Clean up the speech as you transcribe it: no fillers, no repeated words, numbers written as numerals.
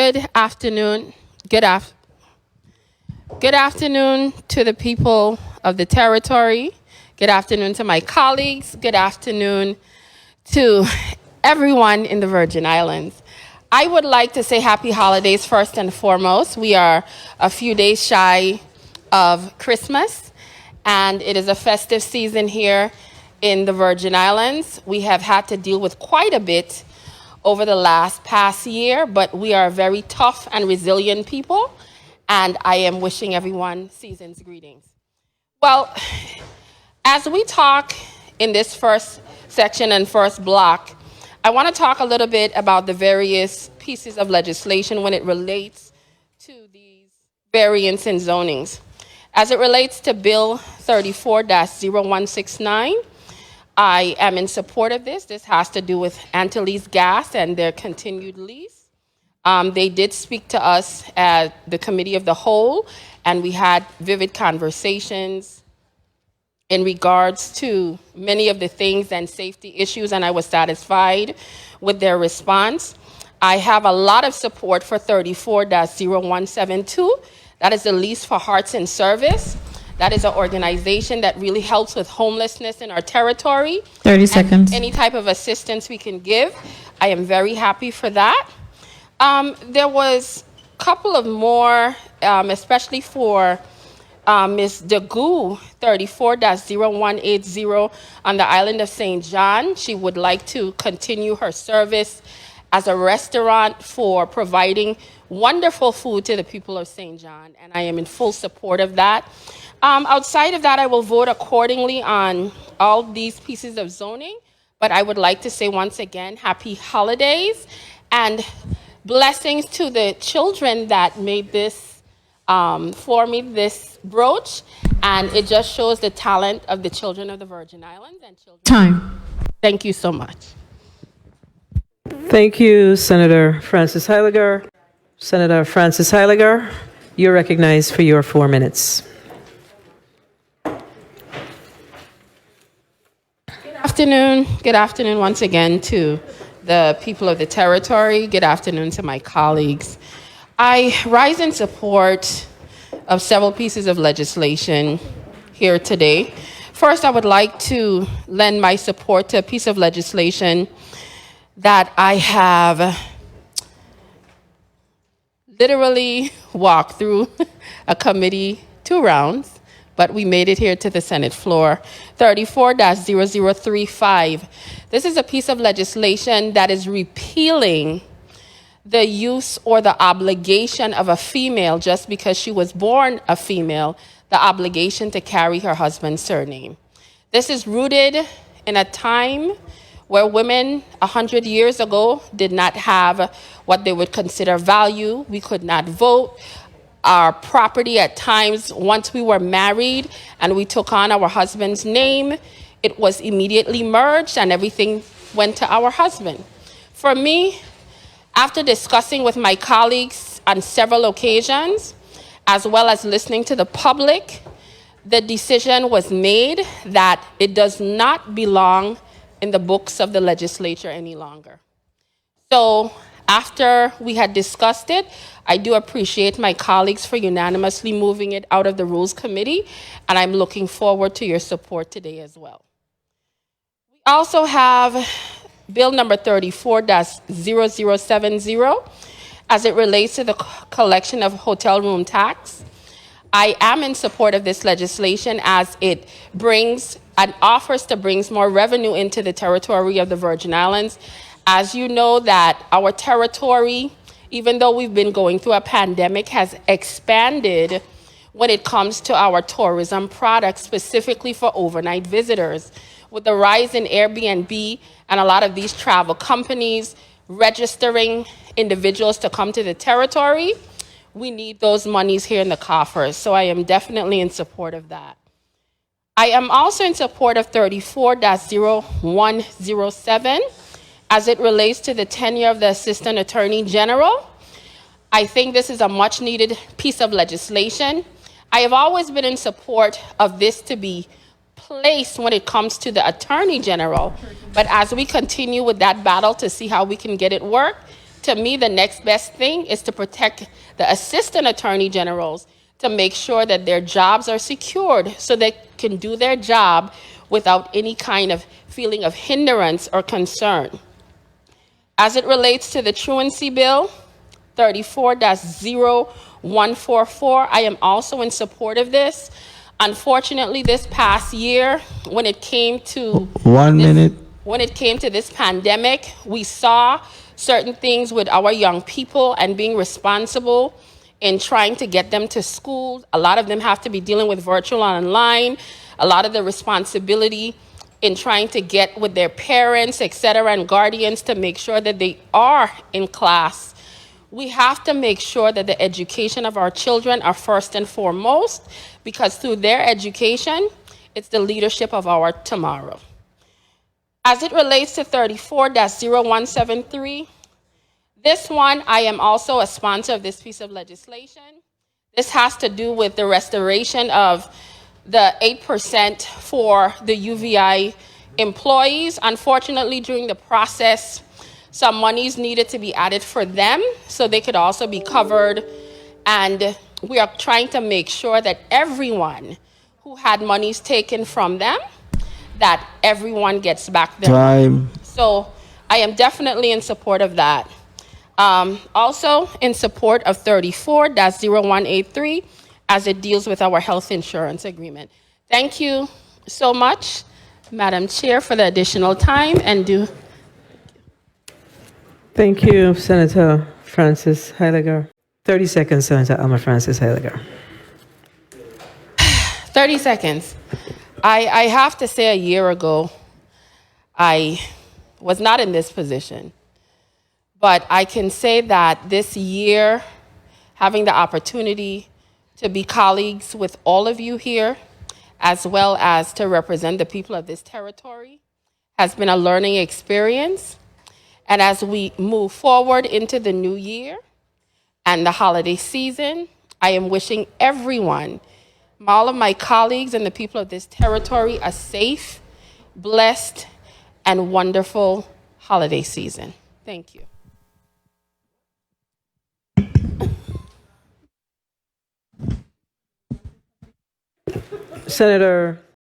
Good afternoon. Good af- Good afternoon to the people of the territory. Good afternoon to my colleagues. Good afternoon to everyone in the Virgin Islands. I would like to say happy holidays first and foremost. We are a few days shy of Christmas, and it is a festive season here in the Virgin Islands. We have had to deal with quite a bit over the past year, but we are a very tough and resilient people, and I am wishing everyone season's greetings. Well, as we talk in this first section and first block, I want to talk a little bit about the various pieces of legislation when it relates to these variants in zonings. As it relates to Bill 34-0169, I am in support of this. This has to do with Antilles Gas and their continued lease. They did speak to us at the Committee of the Whole, and we had vivid conversations in regards to many of the things and safety issues, and I was satisfied with their response. I have a lot of support for 34-0172. That is the Lease for Hearts in Service. That is an organization that really helps with homelessness in our territory. 30 seconds. Any type of assistance we can give, I am very happy for that. There was a couple of more, especially for Ms. Degu, 34-0180 on the island of St. John. She would like to continue her service as a restaurant for providing wonderful food to the people of St. John, and I am in full support of that. Outside of that, I will vote accordingly on all these pieces of zoning, but I would like to say once again, happy holidays and blessings to the children that made this, for me, this brooch, and it just shows the talent of the children of the Virgin Islands and children. Time. Thank you so much. Thank you, Senator Francis Heyliger. Senator Francis Heyliger, you're recognized for your 4 minutes. Good afternoon once again to the people of the territory. Good afternoon to my colleagues. I rise in support of several pieces of legislation here today. First, I would like to lend my support to a piece of legislation that I have literally walked through a committee 2 rounds, but we made it here to the Senate floor. 34-0035. This is a piece of legislation that is repealing the use or the obligation of a female just because she was born a female, the obligation to carry her husband's surname. This is rooted in a time where women 100 years ago did not have what they would consider value. We could not vote. Our property at times, once we were married and we took on our husband's name, it was immediately merged and everything went to our husband. For me, after discussing with my colleagues on several occasions, as well as listening to the public, the decision was made that it does not belong in the books of the legislature any longer. So after we had discussed it, I do appreciate my colleagues for unanimously moving it out of the Rules Committee, and I'm looking forward to your support today as well. We also have Bill number 34-0070 as it relates to the collection of hotel room tax. I am in support of this legislation as it brings and offers to bring more revenue into the territory of the Virgin Islands. As you know that our territory, even though we've been going through a pandemic, has expanded when it comes to our tourism products, specifically for overnight visitors. With the rise in Airbnb and a lot of these travel companies registering individuals to come to the territory, we need those monies here in the coffers. So I am definitely in support of that. I am also in support of 34-0107 as it relates to the tenure of the Assistant Attorney General. I think this is a much needed piece of legislation. I have always been in support of this to be placed when it comes to the Attorney General, but as we continue with that battle to see how we can get it work, to me, the next best thing is to protect the assistant attorney generals to make sure that their jobs are secured so they can do their job without any kind of feeling of hindrance or concern. As it relates to the truancy bill, 34-0144, I am also in support of this. Unfortunately, this past year, when it came to when it came to this pandemic, we saw certain things with our young people and being responsible in trying to get them to school. A lot of them have to be dealing with virtual online. A lot of the responsibility in trying to get with their parents, et cetera, and guardians to make sure that they are in class. We have to make sure that the education of our children are first and foremost, because through their education, it's the leadership of our tomorrow. As it relates to 34-0173, this one, I am also a sponsor of this piece of legislation. This has to do with the restoration of the 8% for the UVI employees. Unfortunately, during the process, some monies needed to be added for them so they could also be covered. And we are trying to make sure that everyone who had monies taken from them, that everyone gets back their money. So I am definitely in support of that. Also in support of 34-0183 as it deals with our health insurance agreement. Thank you so much, Madam Chair, for the additional time and Thank you, Senator Francis Heyliger. 30 seconds, Senator Alma Francis Heyliger. 30 seconds. I have to say, a year ago, I was not in this position. But I can say that this year, having the opportunity to be colleagues with all of you here, as well as to represent the people of this territory, has been a learning experience. And as we move forward into the new year and the holiday season, I am wishing everyone, all of my colleagues and the people of this territory, a safe, blessed, and wonderful holiday season. Thank you. Senator